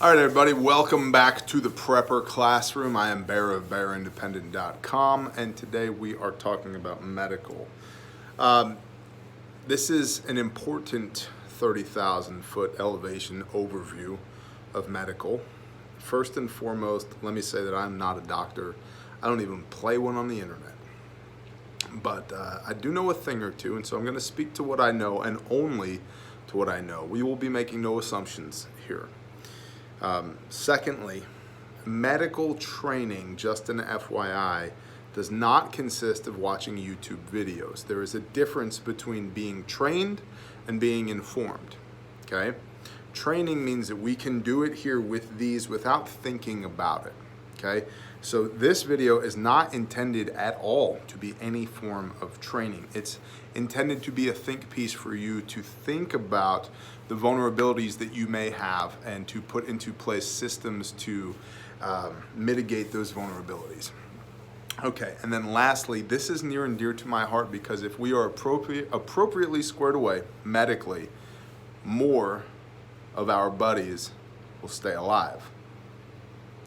All right, everybody, welcome back to the Prepper Classroom. I am Bear of BearIndependent.com, and today we are talking about medical. This is an important 30,000 foot elevation overview of medical. First and foremost, let me say that I'm not a doctor. I don't even play one on the internet. But I do know a thing or two, and so I'm going to speak to what I know and only to what I know. We will be making no assumptions here. Secondly, medical training, just an FYI, does not consist of watching YouTube videos. There is a difference between being trained and being informed, okay? Training means that we can do it here with these without thinking about it, okay? So this video is not intended at all to be any form of training. It's intended to be a think piece for you to think about the vulnerabilities that you may have and to put into place systems to mitigate those vulnerabilities. Okay, and then lastly, this is near and dear to my heart because if we are appropriately squared away medically, more of our buddies will stay alive.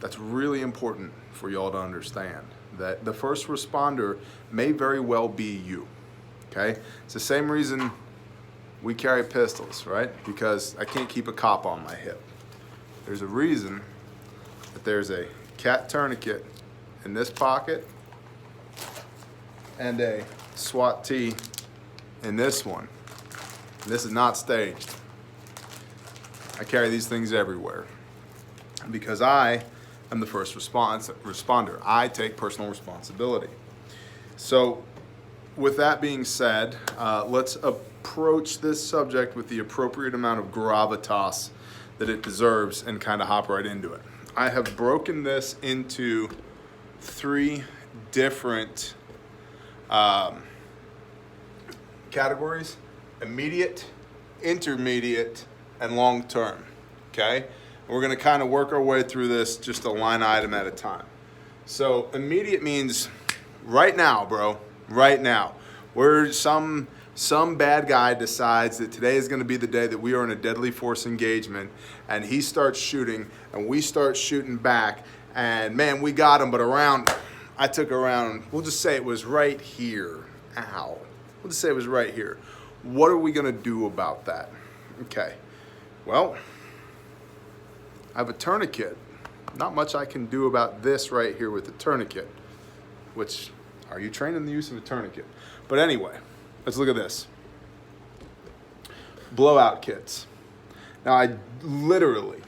That's really important for y'all to understand, that the first responder may very well be you, okay? It's the same reason we carry pistols, right? Because I can't keep a cop on my hip. There's a reason that there's a cat tourniquet in this pocket and a SWAT T in this one. And this is not staged. I carry these things everywhere because I am the first responder. I take personal responsibility. So with that being said, let's approach this subject with the appropriate amount of gravitas that it deserves and kind of hop right into it. I have broken this into three different categories: immediate, intermediate, and long-term, okay? We're gonna kind of work our way through this just a line item at a time. So immediate means right now, bro, right now. Where some bad guy decides that today is gonna be the day that we are in a deadly force engagement and he starts shooting and we start shooting back and man, we got him, but I took around, we'll just say it was right here. Ow. We'll just say it was right here. What are we gonna do about that? Okay, well, I have a tourniquet. Not much I can do about this right here with the tourniquet, which, are you trained in the use of a tourniquet? But anyway, let's look at this. Blowout kits. Now I literally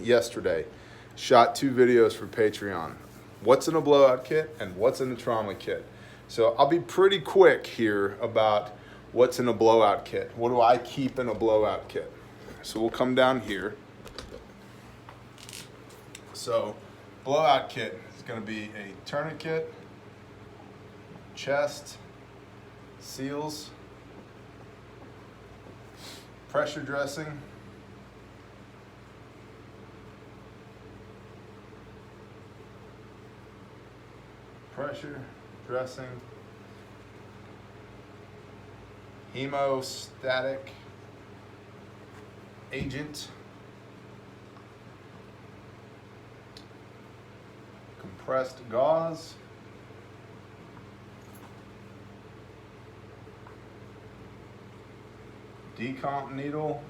yesterday shot 2 videos for Patreon. What's in a blowout kit and what's in a trauma kit. So I'll be pretty quick here about what's in a blowout kit. What do I keep in a blowout kit? So we'll come down here. So blowout kit is going to be a tourniquet, chest, seals, pressure dressing, hemostatic agent, compressed gauze, Decompression Needle,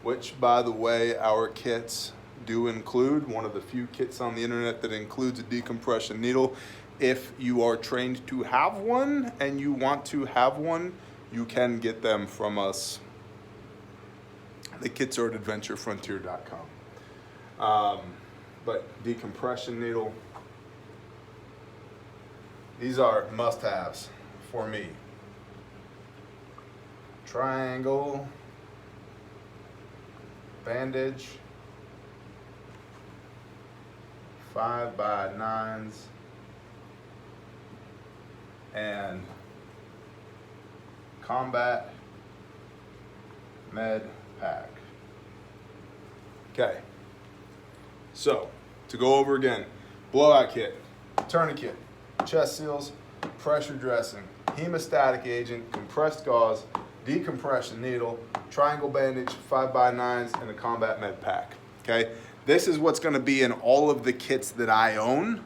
which, by the way, our kits do include. One of the few kits on the internet that includes a decompression needle. If you are trained to have one and you want to have one, you can get them from us. The kits are at adventurefrontier.com. But decompression needle, these are must-haves for me. Triangle, bandage, 5x9s, and combat med pack. Okay, so to go over again: blowout kit, tourniquet, chest seals, pressure dressing, hemostatic agent, compressed gauze, decompression needle, triangle bandage, 5x9s, and a combat med pack. Okay, this is what's going to be in all of the kits that I own.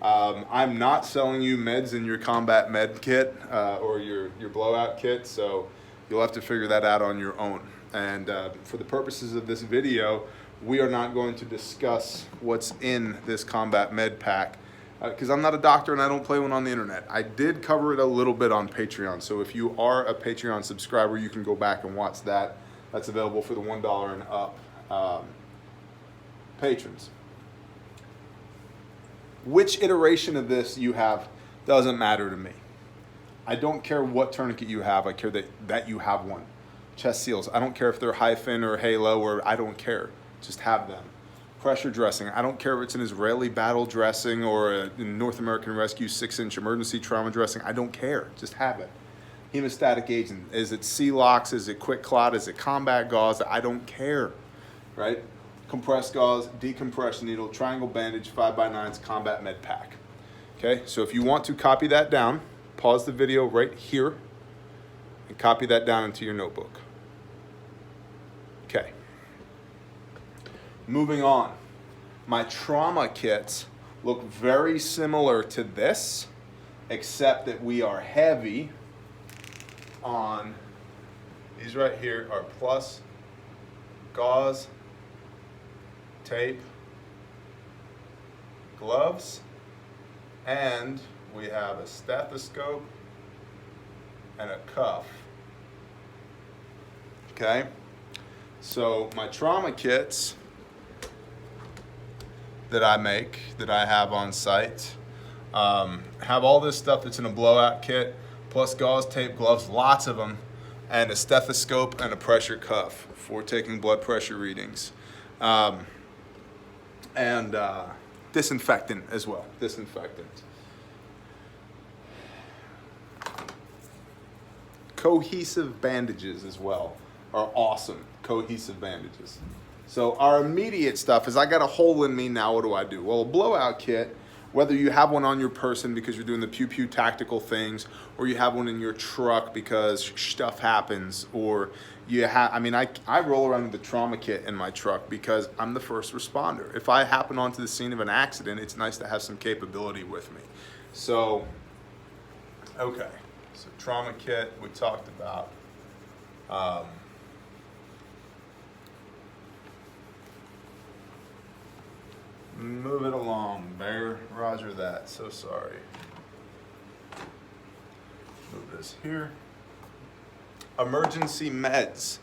I'm not selling you meds in your combat med kit or your blowout kit, so you'll have to figure that out on your own. And for the purposes of this video, we are not going to discuss what's in this combat med pack because I'm not a doctor and I don't play one on the internet. I did cover it a little bit on Patreon, so if you are a Patreon subscriber, you can go back and watch that. That's available for the $1 and up patrons. Which iteration of this you have doesn't matter to me. I don't care what tourniquet you have, I care that you have one. Chest seals, I don't care if they're hyphen or halo, or I don't care, just have them. Pressure dressing, I don't care if it's an Israeli battle dressing or a North American Rescue 6-inch emergency trauma dressing, I don't care, just have it. Hemostatic agent, is it C-Locks, is it Quick Clot, is it combat gauze, I don't care, right? Compressed gauze, decompression needle, triangle bandage, 5x9s, combat med pack. Okay, so if you want to copy that down, pause the video right here and copy that down into your notebook. Okay, moving on. My trauma kits look very similar to this, except that we are heavy on these right here are plus gauze, tape, gloves, and we have a stethoscope and a cuff. Okay, so my trauma kits that I make, that I have on site, have all this stuff that's in a blowout kit, plus gauze, tape, gloves, lots of them, and a stethoscope and a pressure cuff for taking blood pressure readings. And disinfectant as well, disinfectant. Cohesive bandages as well are awesome, cohesive bandages. So our immediate stuff is I got a hole in me, now what do? Well, a blowout kit, whether you have one on your person because you're doing the pew-pew tactical things, or you have one in your truck because stuff happens, or you have, I roll around with the trauma kit in my truck because I'm the first responder. If I happen onto the scene of an accident, it's nice to have some capability with me. So, okay, so trauma kit we talked about. Move it along, Bear. Roger that. So sorry. Move this here. Emergency meds.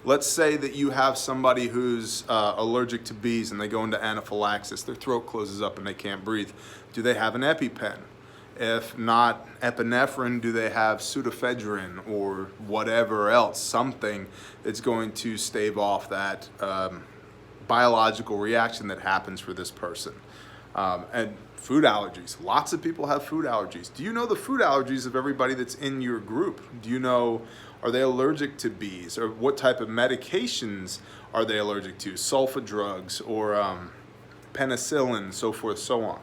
Let's say that you have somebody who's allergic to bees and they go into anaphylaxis. Their throat closes up and they can't breathe. Do they have an EpiPen? If not epinephrine, do they have pseudoephedrine or whatever else? Something that's going to stave off that biological reaction that happens for this person. And food allergies. Lots of people have food allergies. Do you know the food allergies of everybody that's in your group? Do you know, are they allergic to bees? Or what type of medications are they allergic to? Sulfa drugs or penicillin, so forth, so on.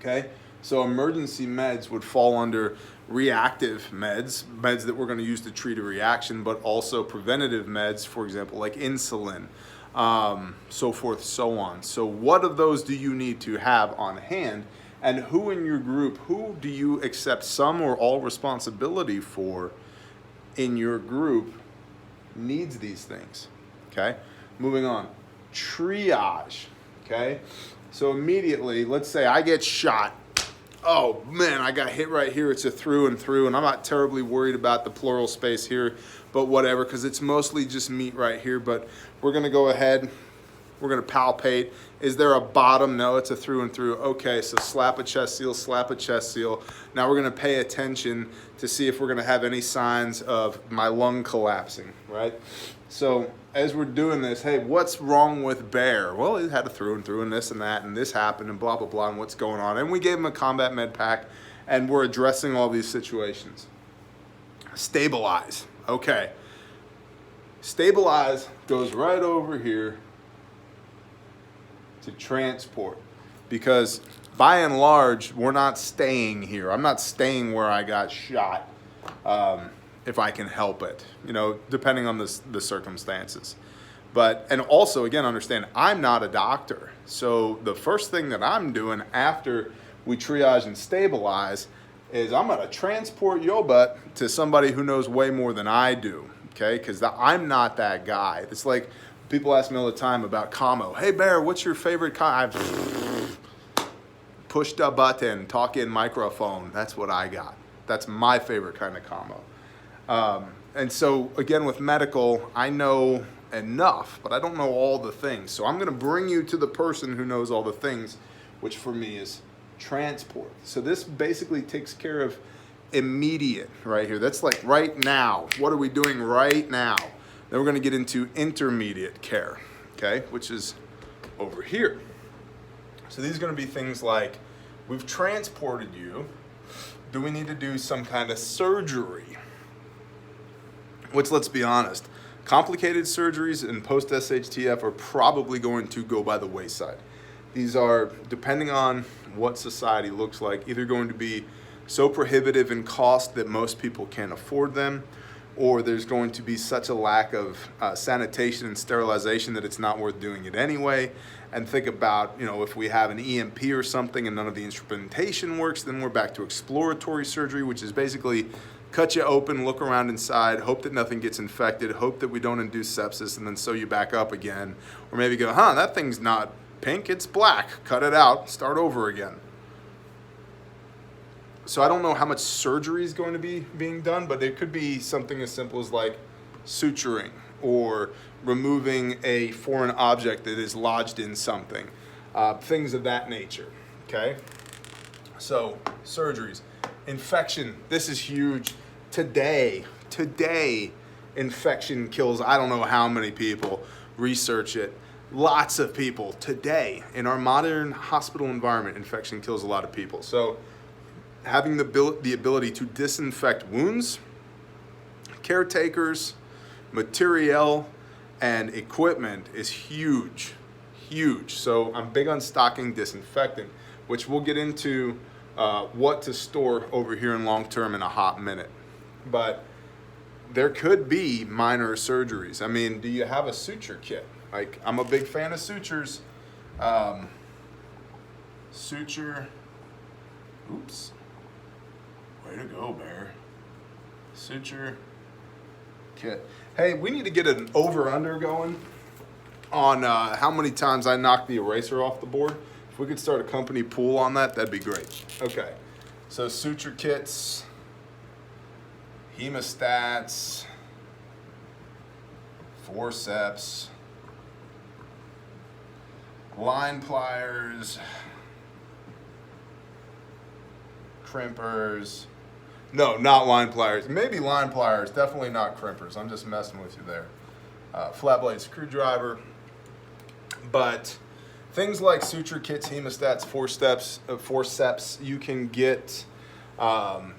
Okay? So emergency meds would fall under reactive meds, meds that we're going to use to treat a reaction, but also preventative meds, for example, like insulin, so forth, so on. So what of those do you need to have on hand? And who in your group, who do you accept some or all responsibility for in your group needs these things? Okay, moving on. Triage, okay? So immediately, let's say I get shot. Oh man, I got hit right here. It's a through and through, and I'm not terribly worried about the pleural space here, but whatever, because it's mostly just meat right here. But we're gonna go ahead, we're gonna palpate. Is there a bottom? No, it's a through and through. Okay, so slap a chest seal, slap a chest seal. Now we're gonna pay attention to see if we're gonna have any signs of my lung collapsing, right? So as we're doing this, hey, what's wrong with Bear? Well, it had a through and through and that, and this happened, and blah, blah, blah, and what's going on. And we gave him a combat med pack, and we're addressing all these situations. Stabilize, okay. Stabilize goes right over here to transport, because by and large, we're not staying here. I'm not staying where I got shot. if I can help it, you know, depending on the circumstances. But, and also, again, understand, I'm not a doctor. So the first thing that I'm doing after we triage and stabilize is I'm gonna transport your butt to somebody who knows way more than I do, okay? Because I'm not that guy. It's like, people ask me all the time about commo. Hey, Bear, what's your favorite commo? Push the button, talk in microphone. That's what I got. That's my favorite kind of commo. And so, again, with medical, I know enough, but I don't know all the things. So I'm gonna bring you to the person who knows all the things, which for me is transport. So this basically takes care of immediate right here. That's like right now. What are we doing right now? Then we're gonna get into intermediate care, okay, which is over here. So these are gonna be things like, we've transported you. Do we need to do some kind of surgery? Which, let's be honest, complicated surgeries in post-SHTF are probably going to go by the wayside. These are, depending on what society looks like, either going to be so prohibitive in cost that most people can't afford them, or there's going to be such a lack of sanitation and sterilization that it's not worth doing it anyway. And think about, you know, if we have an EMP or something and none of the instrumentation works, then we're back to exploratory surgery, which is basically cut you open, look around inside, hope that nothing gets infected, hope that we don't induce sepsis, and then sew you back up again. Or maybe go, that thing's not pink, it's black. Cut it out, start over again. So I don't know how much surgery is going to be being done, but it could be something as simple as like suturing or removing a foreign object that is lodged in something, things of that nature, okay? So surgeries, infection, this is huge. Today, infection kills I don't know how many people. Research it. Lots of people today in our modern hospital environment, infection kills a lot of people. So having the ability to disinfect wounds, caretakers, material, and equipment is huge, huge. So I'm big on stocking disinfectant, which we'll get into what to store over here in long term in a hot minute. But there could be minor surgeries. I mean, do you have a suture kit? Like, I'm a big fan of sutures. Suture, oops. Way to go, Bear. Suture Kit. Hey, we need to get an over-under going on how many times I knock the eraser off the board. If we could start a company pool on that, that'd be great. Okay, so Suture Kits, hemostats, forceps, line pliers, crimpers. No, not line pliers. Maybe line pliers, definitely not crimpers. I'm just messing with you there. Flat blade screwdriver. But things like suture kits, hemostats, forceps, you can get on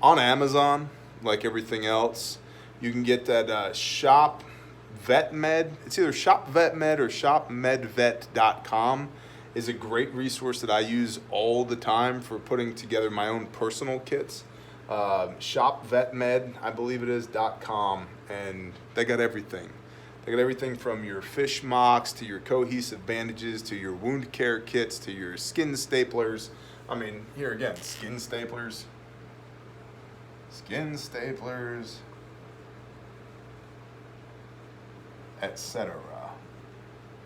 Amazon, like everything else. You can get that Shop Vet Med. It's either Shop Vet Med or shopmedvet.com is a great resource that I use all the time for putting together my own personal kits. ShopVetMed, I believe it is, .com, and they got everything. They got everything from your fish mocks to your cohesive bandages to your wound care kits to your skin staplers. I mean, here again, skin staplers, etc.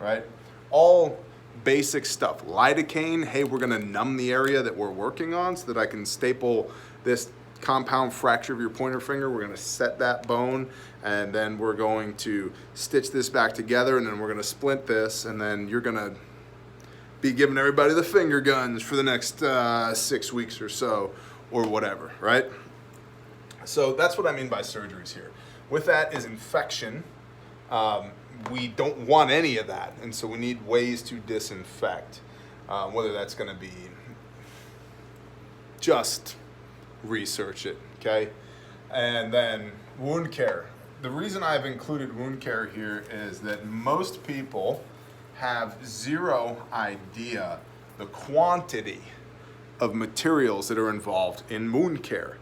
Right? All basic stuff. Lidocaine, hey, we're gonna numb the area that we're working on so that I can staple this compound fracture of your pointer finger. We're going to set that bone, and then we're going to stitch this back together, and then we're going to splint this, and then you're going to be giving everybody the finger guns for the next 6 weeks or so, or whatever, right? So that's what I mean by surgeries here. With that is infection. We don't want any of that, and so we need ways to disinfect, whether that's going to be just research it, okay? And then wound care. The reason I've included wound care here is that most people have zero idea the quantity of materials that are involved in wound care.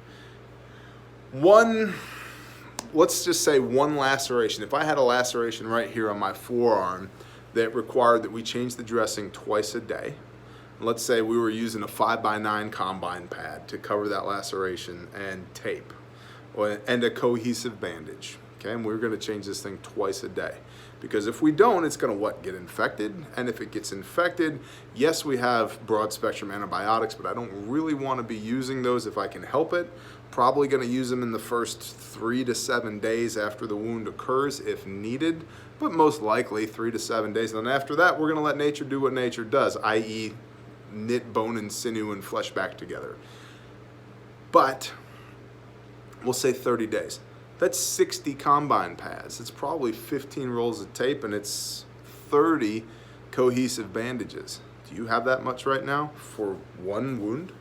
One let's just say one laceration. If I had a laceration right here on my forearm that required that we change the dressing twice a day, let's say we were using a 5x9 combine pad to cover that laceration and tape and a cohesive bandage. Okay, and we're going to change this thing twice a day, because if we don't, it's going to what? Get infected. And if it gets infected, yes, we have broad spectrum antibiotics, but I don't really want to be using those if I can help it. Probably going to use them in the first 3 to 7 days after the wound occurs if needed, but most likely 3 to 7 days. And then after that, we're going to let nature do what nature does, i.e. knit bone and sinew and flesh back together. But we'll say 30 days. That's 60 combine pads. It's probably 15 rolls of tape, and it's 30 cohesive bandages. Do you have that much right now for one wound?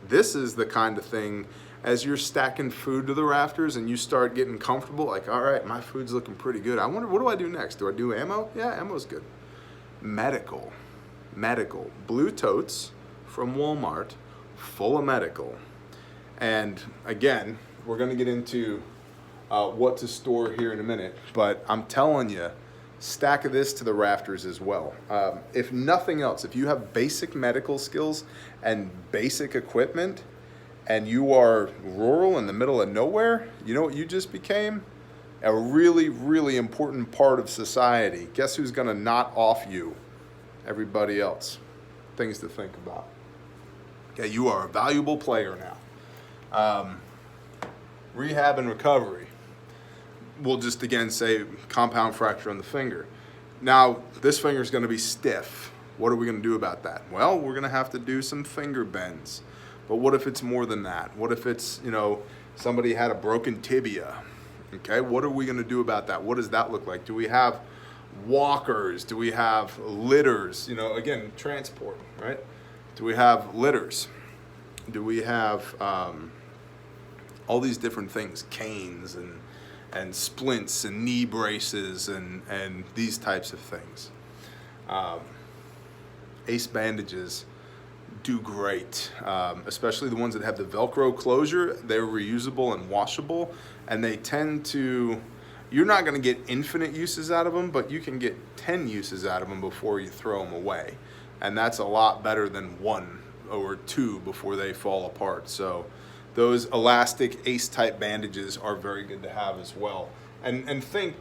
This is the kind of thing, as you're stacking food to the rafters and you start getting comfortable, like, all right, my food's looking pretty good. I wonder, what do I do next? Do I do ammo? Yeah, ammo's good. Medical. Blue totes from Walmart, full of medical. And again, we're going to get into what to store here in a minute, but I'm telling you, stack of this to the rafters as well. If nothing else, if you have basic medical skills and basic equipment, and you are rural in the middle of nowhere, you know what you just became? A really, really important part of society. Guess who's going to knot off you? Everybody else. Things to think about. Okay, you are a valuable player now. Rehab and recovery. We'll just again say compound fracture on the finger. Now, this finger is going to be stiff. What are we going to do about that? Well, we're going to have to do some finger bends. But what if it's more than that? What if it's, somebody had a broken tibia? Okay, what are we going to do about that? What does that look like? Do we have walkers? Do we have litters? Again, transport, right? Do we have litters? Do we have all these different things, canes and splints and knee braces and these types of things? Ace bandages do great, especially the ones that have the Velcro closure. They're reusable and washable, and they tend to, you're not going to get infinite uses out of them, but you can get 10 uses out of them before you throw them away. And that's a lot better than 1 or 2 before they fall apart. So those elastic Ace type bandages are very good to have as well. And think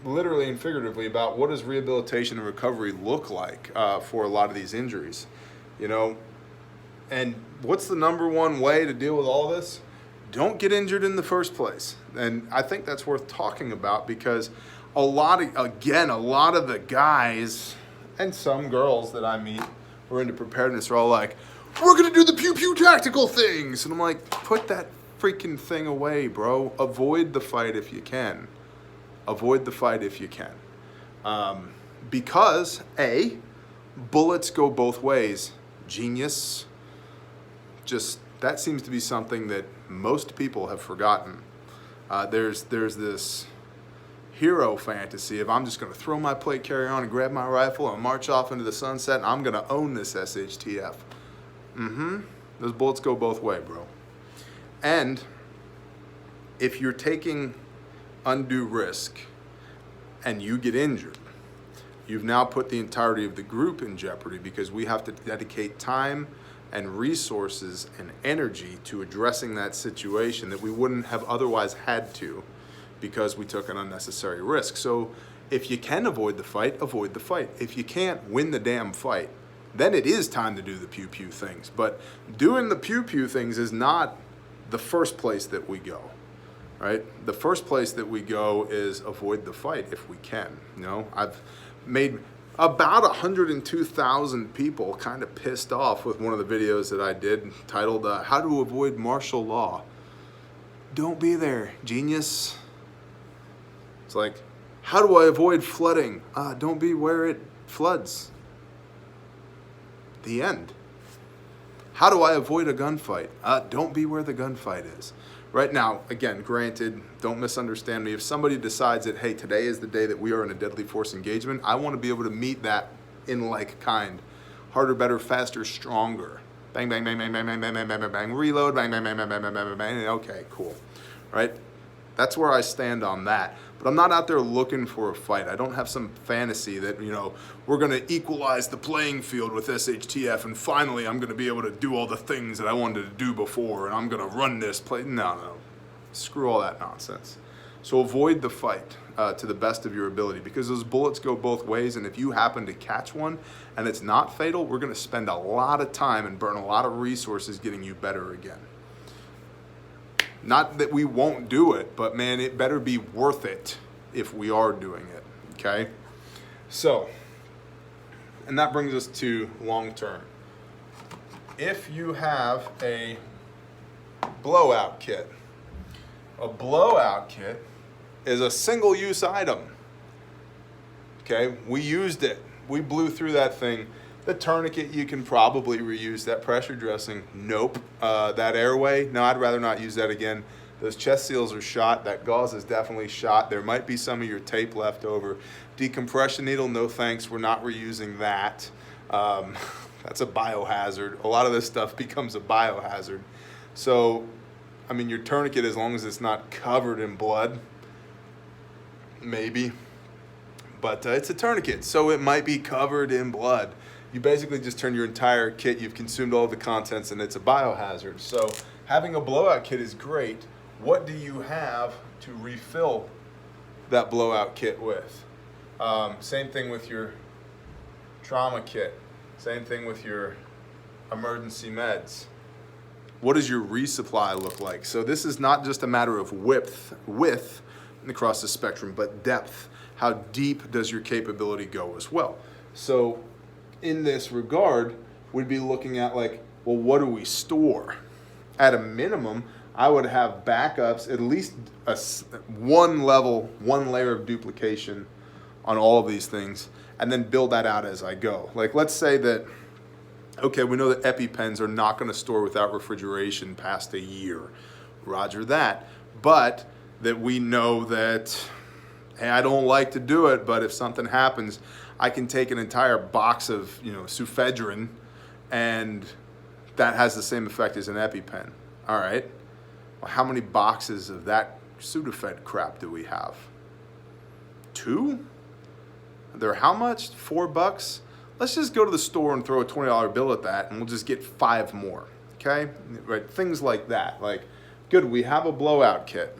literally and figuratively about what does rehabilitation and recovery look like for a lot of these injuries. And what's the number one way to deal with all this? Don't get injured in the first place. And I think that's worth talking about, because a lot of the guys and some girls that I meet who are into preparedness are all like, we're going to do the pew-pew tactical things. And I'm like, put that freaking thing away, bro. Avoid the fight if you can. Avoid the fight if you can. Because, A, bullets go both ways. Genius. Just, that seems to be something that most people have forgotten. There's this hero fantasy of, I'm just going to throw my plate carrier on and grab my rifle and march off into the sunset, and I'm going to own this SHTF. Those bullets go both ways, bro. And if you're taking undue risk and you get injured, you've now put the entirety of the group in jeopardy, because we have to dedicate time and resources and energy to addressing that situation that we wouldn't have otherwise had to, because we took an unnecessary risk. So if you can avoid the fight, avoid the fight. If you can't win the damn fight, then it is time to do the pew-pew things. But doing the pew-pew things is not the first place that we go, right? The first place that we go is avoid the fight if we can. I've made about 102,000 people kind of pissed off with one of the videos that I did titled, How to Avoid Martial Law. Don't be there, genius. It's like, how do I avoid flooding? Don't be where it floods. The end. How do I avoid a gunfight? Don't be where the gunfight is. Right now, again, granted, don't misunderstand me. If somebody decides that, hey, today is the day that we are in a deadly force engagement, I want to be able to meet that in like kind. Harder, better, faster, stronger. Bang, bang, bang, bang, bang, bang, bang, bang, bang, bang, bang, reload, bang, bang, bang, bang, bang, bang, bang, bang, okay, cool. Right? That's where I stand on that. But I'm not out there looking for a fight. I don't have some fantasy that, you know, we're going to equalize the playing field with SHTF and finally I'm going to be able to do all the things that I wanted to do before and I'm going to run this play. No. Screw all that nonsense. So avoid the fight to the best of your ability, because those bullets go both ways, and if you happen to catch one and it's not fatal, we're going to spend a lot of time and burn a lot of resources getting you better again. Not that we won't do it, but man, it better be worth it if we are doing it, okay? So, and that brings us to long term. If you have a blowout kit, a blowout kit is a single-use item, okay? We used it. We blew through that thing. The tourniquet, you can probably reuse. That pressure dressing, nope. That airway, no, I'd rather not use that again. Those chest seals are shot. That gauze is definitely shot. There might be some of your tape left over. Decompression needle, no thanks. We're not reusing that. That's a biohazard. A lot of this stuff becomes a biohazard. So, I mean, your tourniquet, as long as it's not covered in blood, maybe. But it's a tourniquet, so it might be covered in blood. You basically just turn your entire kit, you've consumed all of the contents, and it's a biohazard. So having a blowout kit is great. What do you have to refill that blowout kit with? Same thing with your trauma kit. Same thing with your emergency meds. What does your resupply look like? So this is not just a matter of width across the spectrum, but depth. How deep does your capability go as well? So in this regard, we'd be looking at like, well, what do we store? At a minimum, I would have backups, at least one layer of duplication on all of these things, and then build that out as I go. Like, let's say that, okay, we know that EpiPens are not going to store without refrigeration past a year. Roger that. But that we know that, hey, I don't like to do it, but if something happens, I can take an entire box of, sufedrin, and that has the same effect as an EpiPen. All right. Well, how many boxes of that Sudafed crap do we have? 2? They're how much? $4? Let's just go to the store and throw a $20 bill at that, and we'll just get 5 more. Okay? Right? Things like that. Like, good, we have a blowout kit.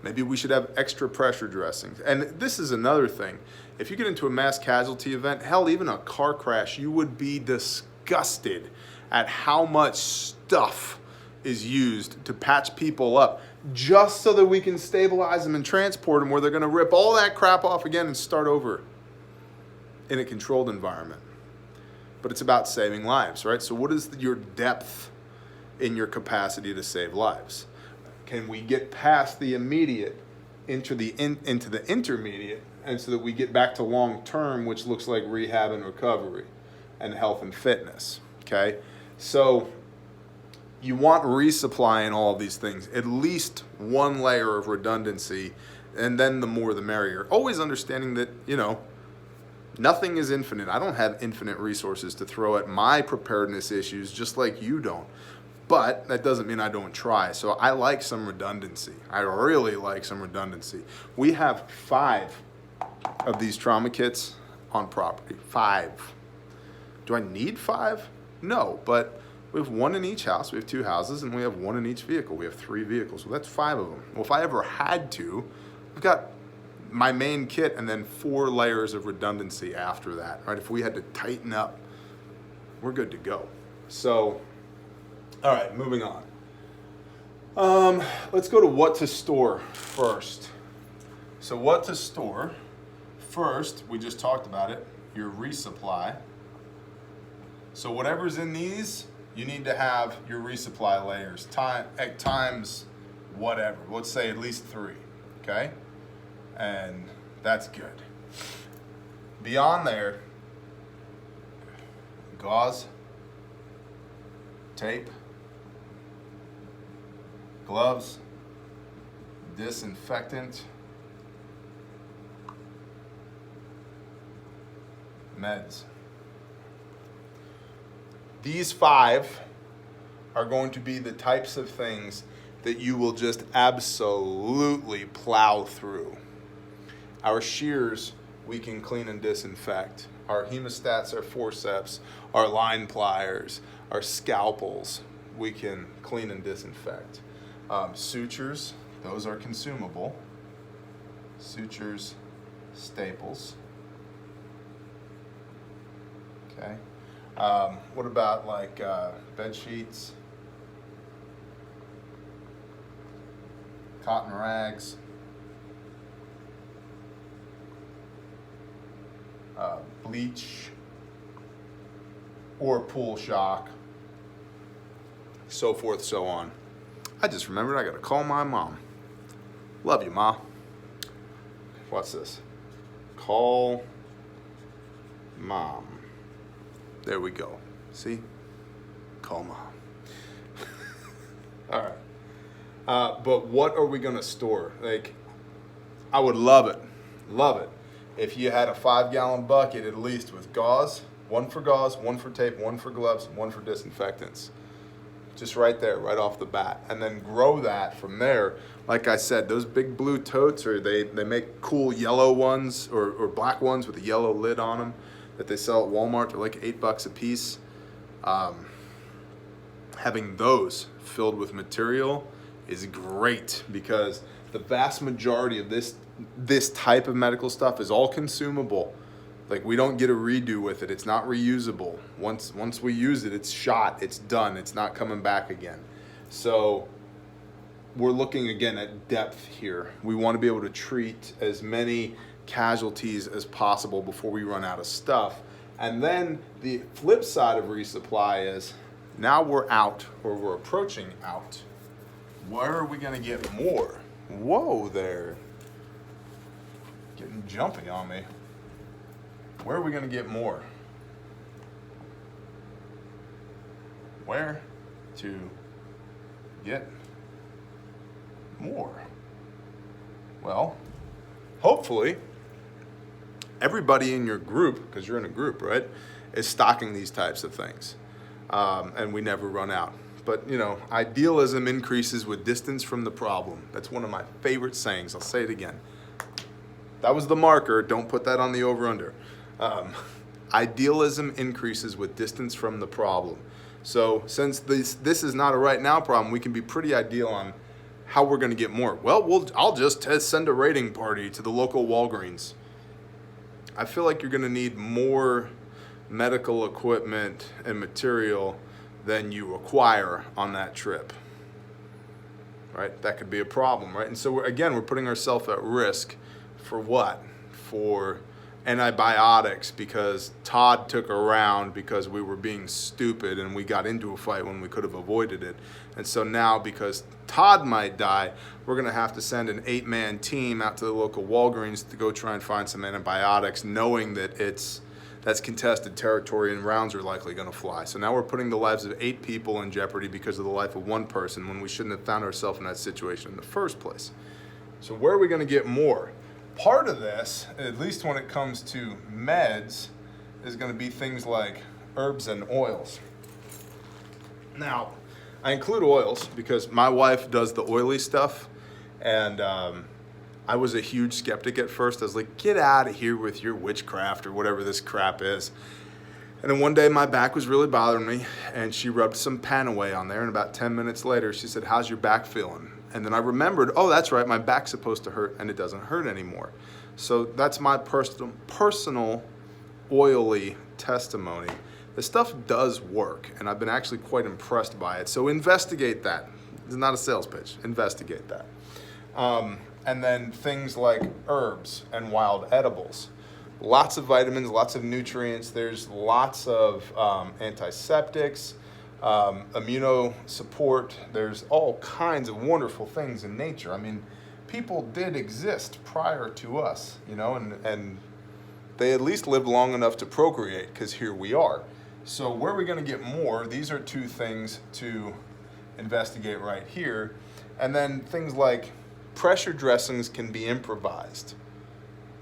Maybe we should have extra pressure dressings. And this is another thing. If you get into a mass casualty event, hell, even a car crash, you would be disgusted at how much stuff is used to patch people up just so that we can stabilize them and transport them, where they're going to rip all that crap off again and start over in a controlled environment. But it's about saving lives, right? So what is your depth in your capacity to save lives? Can we get past the immediate into the intermediate, and so that we get back to long term, which looks like rehab and recovery and health and fitness, okay? So you want resupply in all of these things, at least one layer of redundancy, and then the more the merrier. Always understanding that, nothing is infinite. I don't have infinite resources to throw at my preparedness issues, just like you don't. But that doesn't mean I don't try. So I like some redundancy. I really like some redundancy. We have 5 of these trauma kits on property. 5. Do I need 5? No, but we have 1 in each house. We have 2 houses, and we have 1 in each vehicle. We have 3 vehicles. So that's 5 of them. Well, if I ever had to, I've got my main kit and then 4 layers of redundancy after that, right? If we had to tighten up, we're good to go. So, all right, moving on. Let's go to what to store first. So what to store first, we just talked about it, your resupply. So whatever's in these, you need to have your resupply layers, times whatever. Let's say at least 3, okay? And that's good. Beyond there, gauze, tape, gloves, disinfectant, meds. These 5 are going to be the types of things that you will just absolutely plow through. Our shears, we can clean and disinfect. Our hemostats, our forceps, our line pliers, our scalpels, we can clean and disinfect. Sutures, those are consumable. Sutures, staples. Okay. What about like bed sheets, cotton rags, bleach, or pool shock, so forth, so on. I just remembered I gotta call my mom. Love you, Ma. What's this? Call Mom. There we go. See? Call Mom. All right. But what are we gonna store? Like, I would love it, if you had a 5-gallon bucket at least with gauze, one for tape, one for gloves, one for disinfectants. Just right there, right off the bat. And then grow that from there. Like I said, those big blue totes, or they make cool yellow ones or black ones with a yellow lid on them that they sell at Walmart. They're like $8 a piece. Having those filled with material is great, because the vast majority of this type of medical stuff is all consumable. Like, we don't get a redo with it. It's not reusable. Once we use it, it's shot, it's done, it's not coming back again. So we're looking again at depth here. We want to be able to treat as many casualties as possible before we run out of stuff. And then the flip side of resupply is, now we're out, or we're approaching out. Where are we going to get more? Whoa there. Getting jumpy on me. Where are we going to get more? Where to get more? Well, hopefully everybody in your group, because you're in a group, right, is stocking these types of things. And we never run out. But, you know, idealism increases with distance from the problem. That's one of my favorite sayings. I'll say it again. That was the marker. Don't put that on the over-under. Idealism increases with distance from the problem. So since this is not a right now problem, we can be pretty ideal on how we're going to get more. Well, I'll just send a raiding party to the local Walgreens. I feel like you're going to need more medical equipment and material than you acquire on that trip, right? That could be a problem, right? And so we're putting ourselves at risk for what? For antibiotics, because Todd took a round because we were being stupid and we got into a fight when we could have avoided it. And so now, because Todd might die, we're going to have to send an 8-man team out to the local Walgreens to go try and find some antibiotics, knowing that that's contested territory and rounds are likely going to fly. So now we're putting the lives of 8 people in jeopardy because of the life of one person, when we shouldn't have found ourselves in that situation in the first place. So where are we going to get more? Part of this, at least when it comes to meds, is going to be things like herbs and oils. Now, I include oils because my wife does the oily stuff, and I was a huge skeptic at first. I was like, get out of here with your witchcraft or whatever this crap is. And then one day my back was really bothering me, and she rubbed some Panaway on there, and about 10 minutes later she said, how's your back feeling? And then I remembered, oh, that's right, my back's supposed to hurt, and it doesn't hurt anymore. So that's my personal oily testimony. The stuff does work, and I've been actually quite impressed by it. So investigate that. It's not a sales pitch. Investigate that. And then things like herbs and wild edibles. Lots of vitamins, lots of nutrients. There's lots of antiseptics, immuno support. There's all kinds of wonderful things in nature. I mean, people did exist prior to us, you know, and they at least lived long enough to procreate, because here we are. So where are we going to get more? These are 2 things to investigate right here. And then things like pressure dressings can be improvised.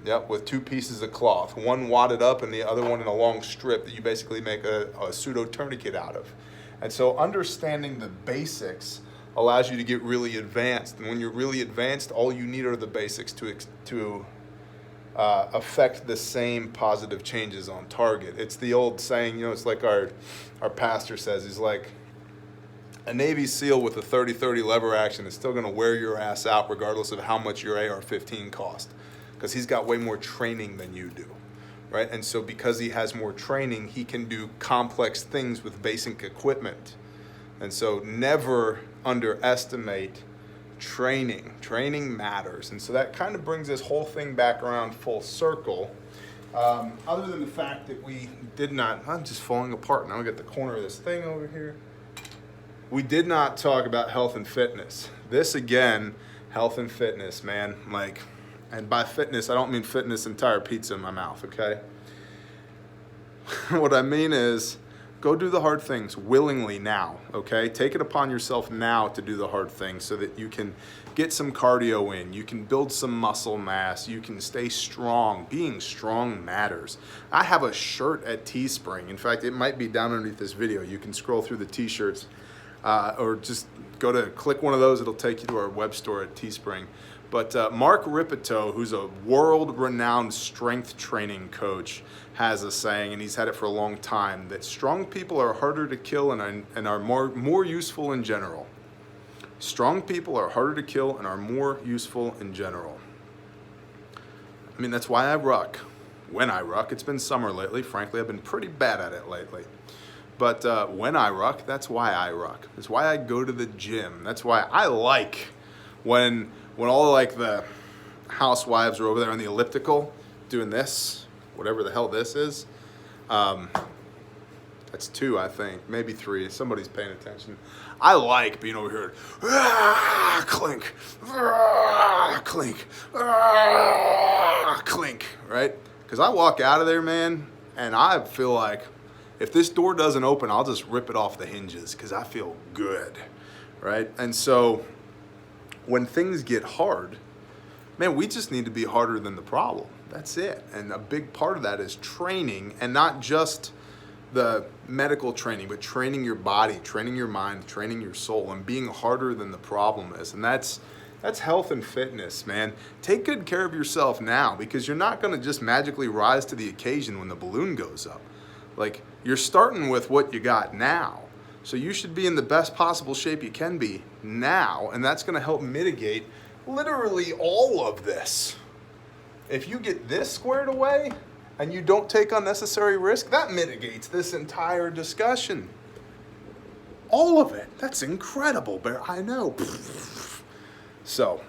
Yep, with 2 pieces of cloth, one wadded up and the other one in a long strip that you basically make a pseudo tourniquet out of. And so understanding the basics allows you to get really advanced. And when you're really advanced, all you need are the basics to affect the same positive changes on target. It's the old saying, you know, it's like our pastor says, he's like, a Navy SEAL with a 30-30 lever action is still going to wear your ass out regardless of how much your AR-15 cost, because he's got way more training than you do, right? And so because he has more training, he can do complex things with basic equipment. And so never underestimate training. Training matters. And so that kind of brings this whole thing back around full circle. Other than the fact that we did not, I'm just falling apart now. I got the corner of this thing over here. We did not talk about health and fitness. This again, health and fitness, man. Like, and by fitness, I don't mean fitness entire pizza in my mouth, okay? What I mean is, go do the hard things willingly now, okay? Take it upon yourself now to do the hard things so that you can get some cardio in, you can build some muscle mass, you can stay strong. Being strong matters. I have a shirt at Teespring. In fact, it might be down underneath this video. You can scroll through the t-shirts or just go to click one of those. It'll take you to our web store at Teespring. But Mark Ripito, who's a world-renowned strength training coach, has a saying, and he's had it for a long time, that strong people are harder to kill and are more useful in general. Strong people are harder to kill and are more useful in general. I mean, that's why I ruck. When I ruck, it's been summer lately. Frankly, I've been pretty bad at it lately. But when I ruck, that's why I ruck. That's why I go to the gym. That's why I like when all like the housewives are over there on the elliptical doing this, whatever the hell this is. That's 2, I think, maybe 3. Somebody's paying attention. I like being over here, clink, clink, clink, right? Because I walk out of there, man, and I feel like if this door doesn't open, I'll just rip it off the hinges because I feel good, right? And so when things get hard, man, we just need to be harder than the problem. That's it. And a big part of that is training, and not just the medical training, but training your body, training your mind, training your soul, and being harder than the problem is. And that's health and fitness, man. Take good care of yourself now, because you're not going to just magically rise to the occasion when the balloon goes up. Like, you're starting with what you got now. So you should be in the best possible shape you can be now, and that's going to help mitigate literally all of this. If you get this squared away and you don't take unnecessary risk, that mitigates this entire discussion. All of it. That's incredible, Bear. I know. So,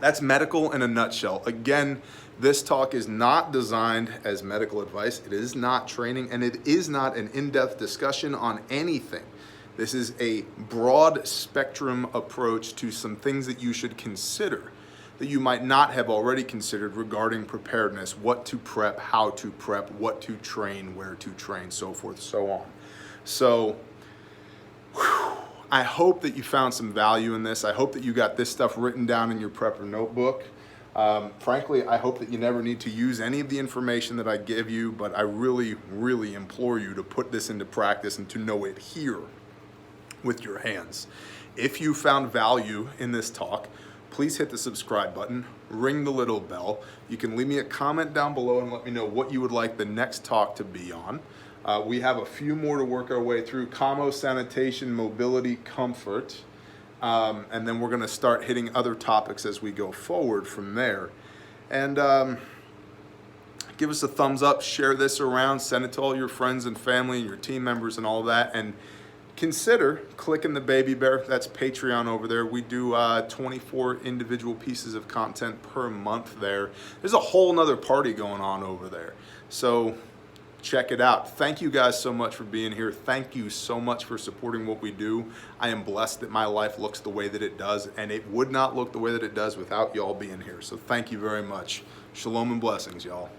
that's medical in a nutshell. Again, this talk is not designed as medical advice. It is not training, and it is not an in-depth discussion on anything. This is a broad spectrum approach to some things that you should consider that you might not have already considered regarding preparedness, what to prep, how to prep, what to train, where to train, so forth, so on. So, I hope that you found some value in this. I hope that you got this stuff written down in your prepper notebook. Frankly, I hope that you never need to use any of the information that I give you, but I really, really implore you to put this into practice and to know it here with your hands. If you found value in this talk, please hit the subscribe button, ring the little bell. You can leave me a comment down below and let me know what you would like the next talk to be on. We have a few more to work our way through: commo, sanitation, mobility, comfort. And then we're going to start hitting other topics as we go forward from there. And give us a thumbs up, share this around, send it to all your friends and family and your team members and all that. And consider clicking the baby bear. That's Patreon over there. We do 24 individual pieces of content per month there. There's a whole nother party going on over there. So check it out. Thank you guys so much for being here. Thank you so much for supporting what we do. I am blessed that my life looks the way that it does, and it would not look the way that it does without y'all being here. So thank you very much. Shalom and blessings, y'all.